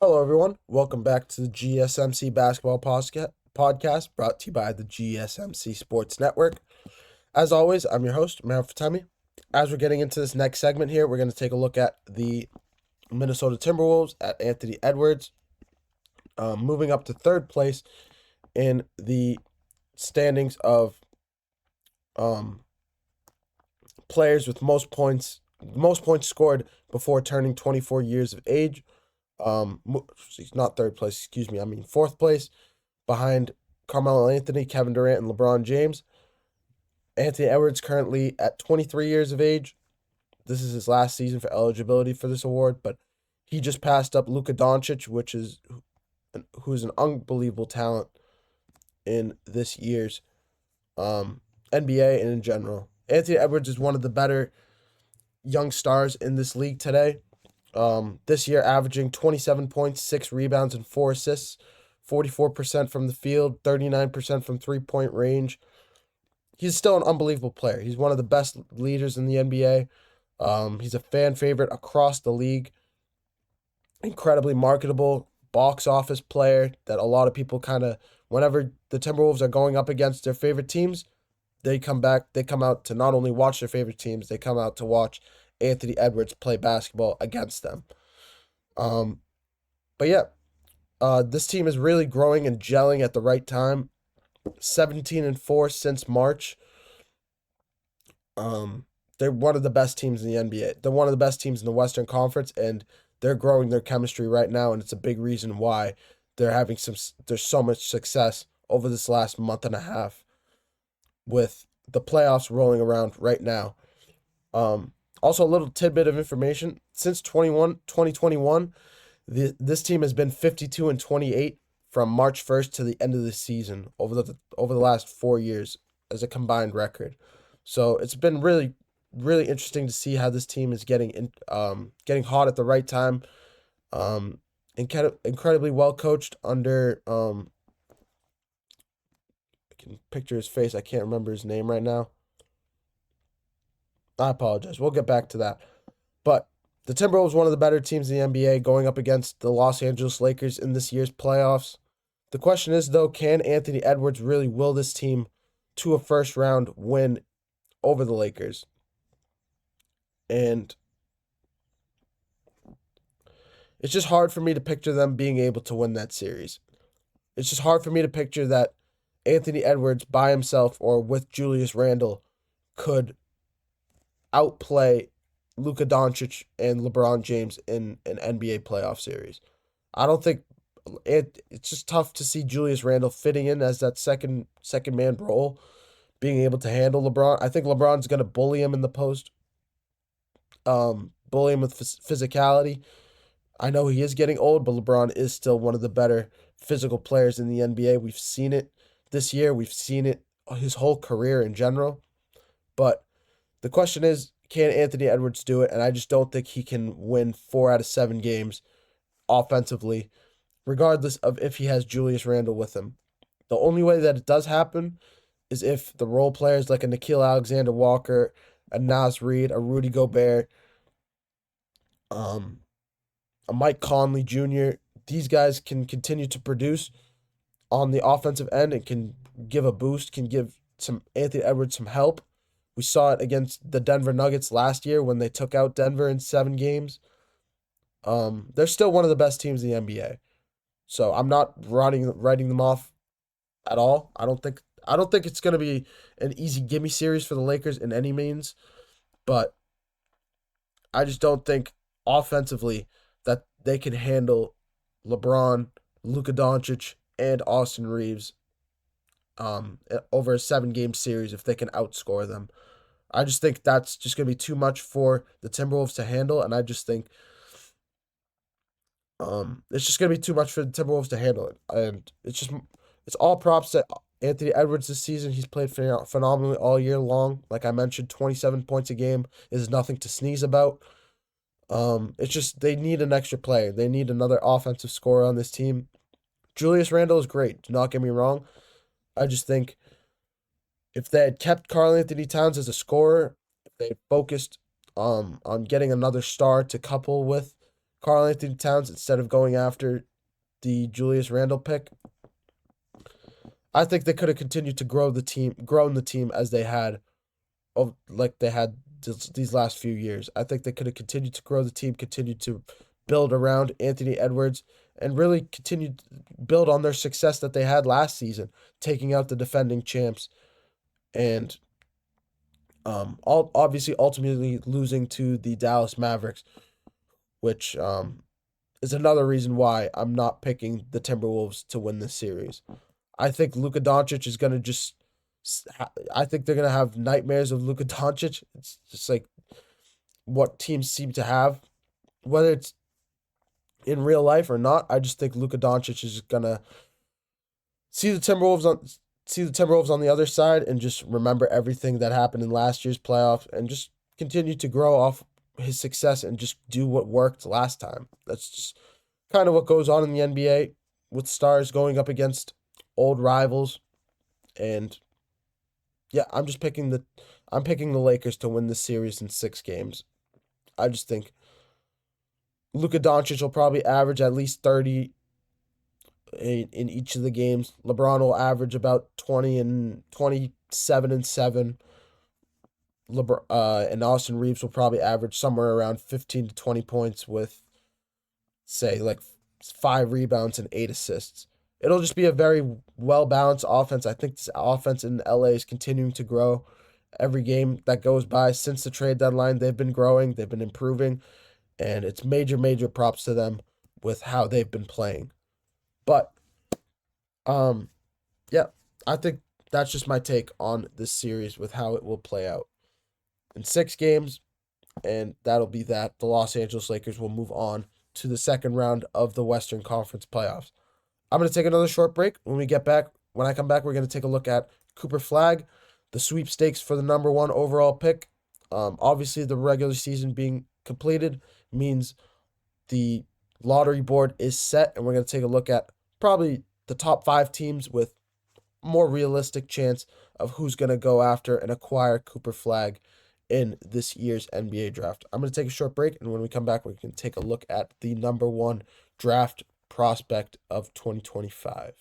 Hello, everyone. Welcome back to the GSMC Basketball Podcast brought to you by the GSMC Sports Network. As always, I'm your host, Meryl Fatemi. As we're getting into this next segment here, we're going to take a look at the Minnesota Timberwolves at Anthony Edwards, moving up to third place in the standings of um, players with most points scored before turning 24 years of age. Not third place, excuse me. I mean fourth place behind Carmelo Anthony, Kevin Durant, and LeBron James. Anthony Edwards currently at 23 years of age. This is his last season for eligibility for this award, but he just passed up Luka Dončić, who's an unbelievable talent in this year's NBA and in general. Anthony Edwards is one of the better young stars in this league today. This year averaging 27 points, 6 rebounds, and 4 assists, 44% from the field, 39% from three-point range. He's still an unbelievable player. He's one of the best leaders in the NBA. He's a fan favorite across the league. Incredibly marketable box office player that a lot of people whenever the Timberwolves are going up against their favorite teams, they come out to not only watch their favorite teams, they come out to watch Anthony Edwards play basketball against them. Um, but yeah, this team is really growing and gelling at the right time. 17-4 since March. They're one of the best teams in the NBA. They're one of the best teams in the Western Conference, and they're growing their chemistry right now, and it's a big reason why there's so much success over this last month and a half with the playoffs rolling around right now. Also, a little tidbit of information. Since 2021, this team has been 52-28 from March 1st to the end of the season over the last 4 years as a combined record. So it's been really, really interesting to see how this team is getting hot at the right time. And kind of incredibly well coached under I can picture his face. I can't remember his name right now. I apologize. We'll get back to that. But the Timberwolves, one of the better teams in the NBA, going up against the Los Angeles Lakers in this year's playoffs. The question is, though, can Anthony Edwards really will this team to a first round win over the Lakers? And it's just hard for me to picture them being able to win that series. It's just hard for me to picture that Anthony Edwards by himself or with Julius Randle could outplay Luka Dončić and LeBron James in an NBA playoff series. I don't think it's just tough to see Julius Randle fitting in as that second man role, being able to handle LeBron. I think LeBron's going to bully him in the post, bully him with physicality. I know he is getting old, but LeBron is still one of the better physical players in the NBA. We've seen it this year. We've seen it his whole career in general. But the question is, can Anthony Edwards do it? And I just don't think he can win 4 out of 7 games offensively, regardless of if he has Julius Randle with him. The only way that it does happen is if the role players like a Nickeil Alexander-Walker, a Naz Reid, a Rudy Gobert, a Mike Conley Jr., these guys can continue to produce on the offensive end and can give a boost, can give some Anthony Edwards some help. We saw it against the Denver Nuggets last year when they took out Denver in 7 games. They're still one of the best teams in the NBA. So I'm not writing them off at all. I don't think it's going to be an easy gimme series for the Lakers in any means, but I just don't think offensively that they can handle LeBron, Luka Dončić, and Austin Reeves over a 7-game series if they can outscore them. I just think that's just going to be too much for the Timberwolves to handle, and I just think it's just going to be too much for the Timberwolves to handle it. And it's all props to Anthony Edwards this season. He's played phenomenally all year long. Like I mentioned, 27 points a game is nothing to sneeze about. It's just they need an extra player. They need another offensive scorer on this team. Julius Randle is great. Do not get me wrong. I just think if they had kept Karl-Anthony Towns as a scorer, if they had focused on getting another star to couple with Karl Anthony Towns instead of going after the Julius Randle pick. I think they could have continued to grown the team as they had, like they had these last few years. I think they could have continued to grow the team, continued to build around Anthony Edwards, and really continued to build on their success that they had last season, taking out the defending champs, and obviously ultimately losing to the Dallas Mavericks, which is another reason why I'm not picking the Timberwolves to win this series. I think Luka Dončić is going to just. I think they're going to have nightmares of Luka Dončić. It's just like what teams seem to have, whether it's in real life or not. I just think Luka Dončić is going to see the Timberwolves on the other side and just remember everything that happened in last year's playoffs and just continue to grow off his success and just do what worked last time. That's just kind of what goes on in the NBA with stars going up against old rivals. And yeah, I'm picking the Lakers to win this series in 6 games. I just think Luka Dončić will probably average at least 30 in each of the games. LeBron will average about 27 and 7. And Austin Reeves will probably average somewhere around 15 to 20 points with, say, like 5 rebounds and 8 assists. It'll just be a very well-balanced offense. I think this offense in LA is continuing to grow. Every game that goes by since the trade deadline, they've been growing, they've been improving, and it's major props to them with how they've been playing. But, yeah, I think that's just my take on this series with how it will play out. In 6 games, and that'll be that. The Los Angeles Lakers will move on to the second round of the Western Conference playoffs. I'm going to take another short break. When I come back, we're going to take a look at Cooper Flag, the sweepstakes for the number 1 overall pick. Obviously, the regular season being completed means the lottery board is set, and we're going to take a look at probably the top 5 teams with more realistic chance of who's going to go after and acquire Cooper Flag in this year's NBA draft. I'm going to take a short break, and when we come back, we can take a look at the number 1 draft prospect of 2025.